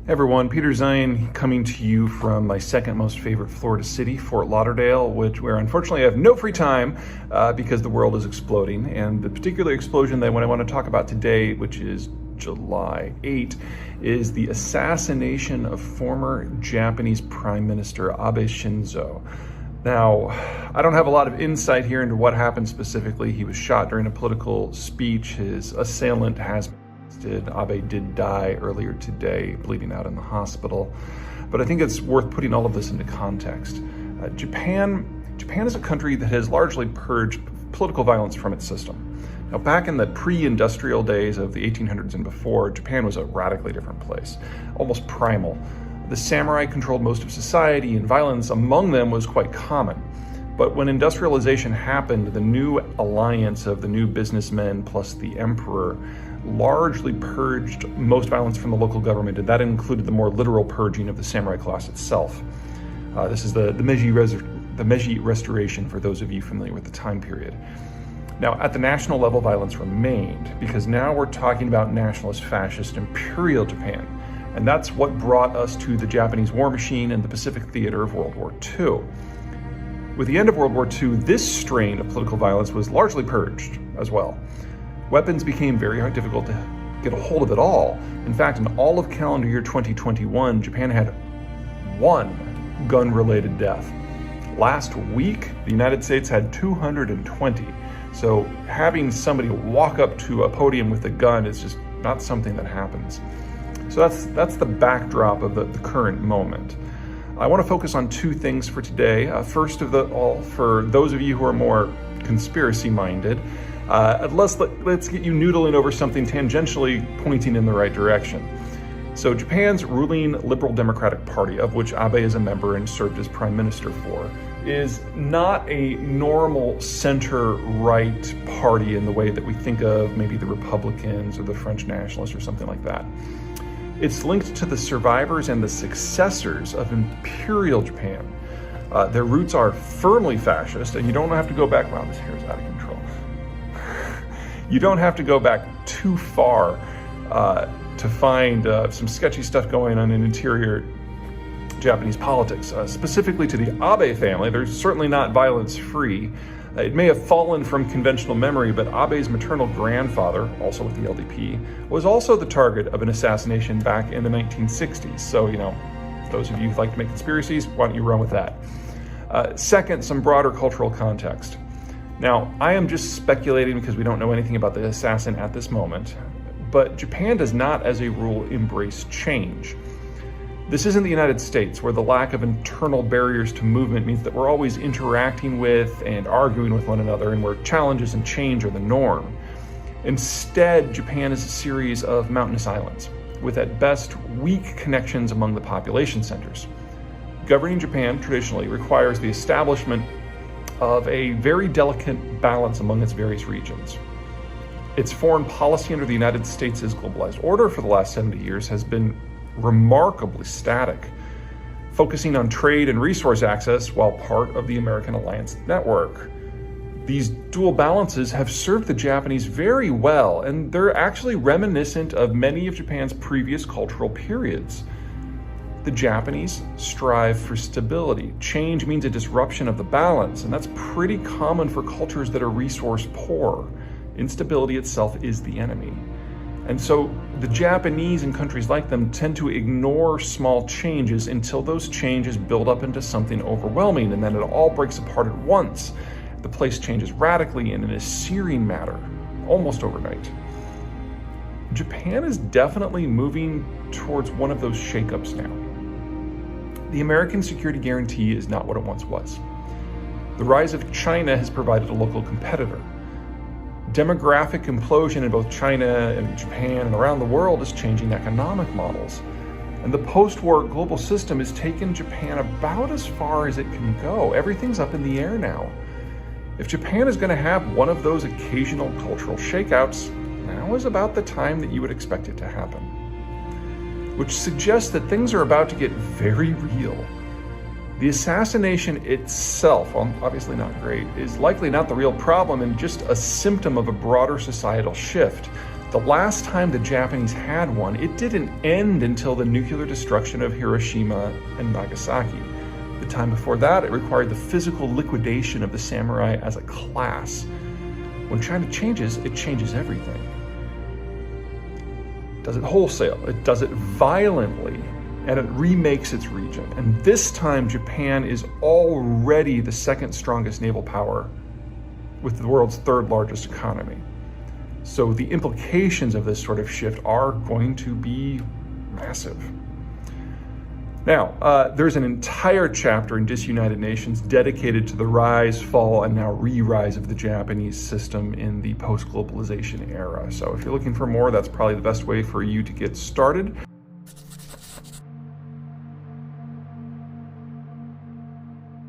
Hey everyone, Peter Zeihan coming to you from my second most favorite Florida city, Fort Lauderdale, where unfortunately I have no free time because the world is exploding. And the particular explosion that I want to talk about today, which is July 8, is the assassination of former Japanese Prime Minister Abe Shinzo. Now, I don't have a lot of insight here into what happened specifically. He was shot during a political speech. His assailant has Abe did die earlier today, bleeding out in the hospital. But I think it's worth putting all of this into context. Japan is a country that has largely purged political violence from its system. Now, back in the pre-industrial days of the 1800s and before, Japan was a radically different place, almost primal. The samurai controlled most of society, and violence among them was quite common. But when industrialization happened, the new alliance of the new businessmen plus the emperor largely purged most violence from the local government, and that included the more literal purging of the samurai class itself. This is the Meiji Restoration, for those of you familiar with the time period. Now, at the national level, violence remained, because now we're talking about nationalist, fascist, imperial Japan. And that's what brought us to the Japanese war machine and the Pacific theater of World War II. With the end of World War II, this strain of political violence was largely purged as well. Weapons became very difficult to get a hold of at all. In fact, in all of calendar year 2021, Japan had one gun-related death. Last week, the United States had 220. So having somebody walk up to a podium with a gun is just not something that happens. So that's the backdrop of the current moment. I want to focus on two things for today. First of all, for those of you who are more conspiracy-minded, let's get you noodling over something tangentially pointing in the right direction. So Japan's ruling Liberal Democratic Party, of which Abe is a member and served as prime minister for, is not a normal center-right party in the way that we think of maybe the Republicans or the French nationalists or something like that. It's linked to the survivors and the successors of imperial Japan. Their roots are firmly fascist, and you don't have to go back, wow, this hair is out of control. You don't have to go back too far to find some sketchy stuff going on in interior Japanese politics. Specifically to the Abe family, they're certainly not violence-free. It may have fallen from conventional memory, but Abe's maternal grandfather, also with the LDP, was also the target of an assassination back in the 1960s. So, those of you who like to make conspiracies, why don't you run with that? Second, some broader cultural context. Now, I am just speculating because we don't know anything about the assassin at this moment, but Japan does not, as a rule, embrace change. This isn't the United States, where the lack of internal barriers to movement means that we're always interacting with and arguing with one another, and where challenges and change are the norm. Instead, Japan is a series of mountainous islands, with at best weak connections among the population centers. Governing Japan traditionally requires the establishment of a very delicate balance among its various regions. Its foreign policy under the United States' globalized order for the last 70 years has been remarkably static, focusing on trade and resource access while part of the American alliance network. These dual balances have served the Japanese very well, and they're actually reminiscent of many of Japan's previous cultural periods. The Japanese strive for stability. Change means a disruption of the balance, and that's pretty common for cultures that are resource poor. Instability itself is the enemy. And so the Japanese and countries like them tend to ignore small changes until those changes build up into something overwhelming, and then it all breaks apart at once. The place changes radically and in a searing manner, almost overnight. Japan is definitely moving towards one of those shakeups now. The American security guarantee is not what it once was. The rise of China has provided a local competitor. Demographic implosion in both China and Japan and around the world is changing economic models. And the post-war global system has taken Japan about as far as it can go. Everything's up in the air now. If Japan is going to have one of those occasional cultural shakeouts, now is about the time that you would expect it to happen. Which suggests that things are about to get very real. The assassination itself, well, obviously not great, is likely not the real problem and just a symptom of a broader societal shift. The last time the Japanese had one, it didn't end until the nuclear destruction of Hiroshima and Nagasaki. The time before that, it required the physical liquidation of the samurai as a class. When China changes, it changes everything. It does it wholesale, it does it violently, and it remakes its region. And this time, Japan is already the second strongest naval power with the world's third largest economy. So the implications of this sort of shift are going to be massive. Now, there's an entire chapter in Disunited Nations dedicated to the rise, fall, and now re-rise of the Japanese system in the post-globalization era. So if you're looking for more, that's probably the best way for you to get started.